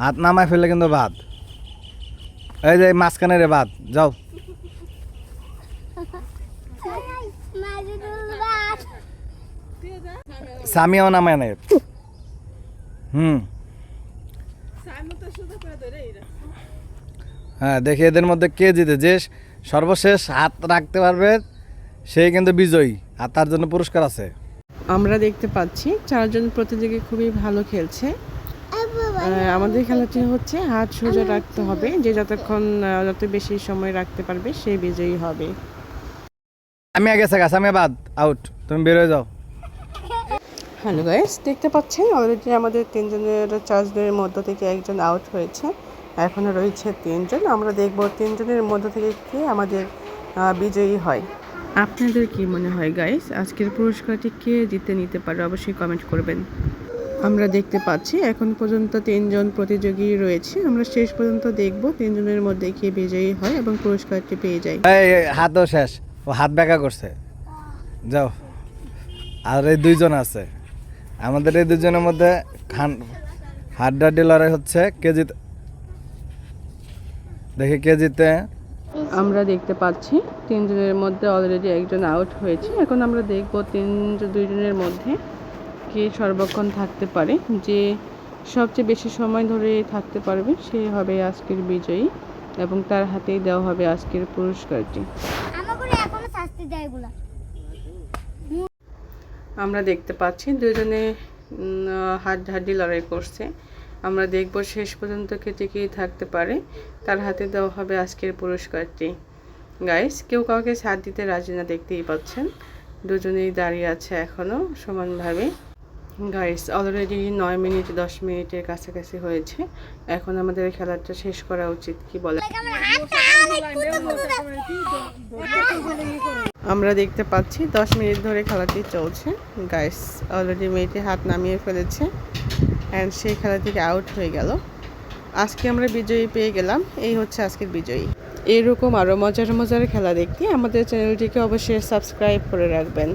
হাত নামায় ফেললে কিন্তু বাদ। এই যে মাঝখানে রে বাদ, যাও। সামিয়াও নামায় নেই। হ্যাঁ, দেখি এদের মধ্যে কে জিতে, যে সর্বশেষ হাত রাখতে পারবে সেই কিন্তু বিজয়ী, আর তার জন্য পুরস্কার আছে। আমরা দেখতে পাচ্ছি চারজন প্রতিযোগী খুবই ভালো খেলছে। আমাদের খেলাটি হচ্ছে হাত সোজা রাখতে হবে, যে যতক্ষণ যত বেশি সময় রাখতে পারবে সেই বিজয়ী হবে। আমি আগে গেছে, আমি বাদ, আউট, তুমি বের হয়ে যাও। হ্যালো গাইস, দেখতে পাচ্ছেন অলরেডি আমাদের তিনজনের চারজনের মধ্য থেকে একজন আউট হয়েছে। এখনও রয়েছে তিনজন। আমরা দেখব তিনজনের মধ্য থেকে কে আমাদের বিজয়ী হয়। আপনাদের কি মনে হয় গাইস, আজকের পুরস্কারটি কে জিতে নিতে পারে? অবশ্যই কমেন্ট করবেন। আমরা দেখতে পাচ্ছি এখন পর্যন্ত তিনজন প্রতিযোগী রয়েছে। আমরা শেষ পর্যন্ত দেখব তিনজনের মধ্যে কে বিজয়ী হয় এবং পুরস্কারটি পেয়ে যায়। এই হাতও শেষ, ও হাত ব্যাকা করছে, যাও। আর এই দুইজন আছে আমাদের, এই দুজনের মধ্যে হাড্ডাহাড্ডি লড়াই হচ্ছে, কে জিতে, দেখি কে জিতে। আমরা দেখতে পাচ্ছি তিনজনের মধ্যে অলরেডি একজন আউট হয়েছে। এখন আমরা দেখব দুইজনের মধ্যে কে সর্বক্ষণ থাকতে পারে, যে সবচেয়ে বেশি সময় ধরে থাকতে পারবে সে হবে আজকের বিজয়ী এবং তার হাতেই দেওয়া হবে আজকের পুরস্কারটি। আমরা দেখতে পাচ্ছি দুজনে হাড্ডাহাড্ডি লড়াই করছে। আমরা দেখব শেষ পর্যন্ত কে টিকে থাকতে পারে, তার হাতে দেওয়া হবে আজকের পুরস্কারটি। গাইস, কেউ কাউকে সাথ দিতে রাজি না, দেখতেই পাচ্ছেন দুজনেই দাঁড়িয়ে আছে এখনও সমানভাবে। গাইস, অলরেডি 9 মিনিট 10 মিনিটের কাছাকাছি হয়েছে। এখন আমাদের খেলাটা শেষ করা উচিত, কি বলে? আমরা দেখতে পাচ্ছি 10 মিনিট ধরে খেলাটি চলছে। গাইস, অলরেডি মেয়েটি হাত নামিয়ে ফেলেছে অ্যান্ড সেই খেলা থেকে আউট হয়ে গেল। আজকে আমরা বিজয়ী পেয়ে গেলাম, এই হচ্ছে আজকের বিজয়ী। এরকম আরও মজার মজার খেলা দেখতে আমাদের চ্যানেলটিকে অবশ্যই সাবস্ক্রাইব করে রাখবেন।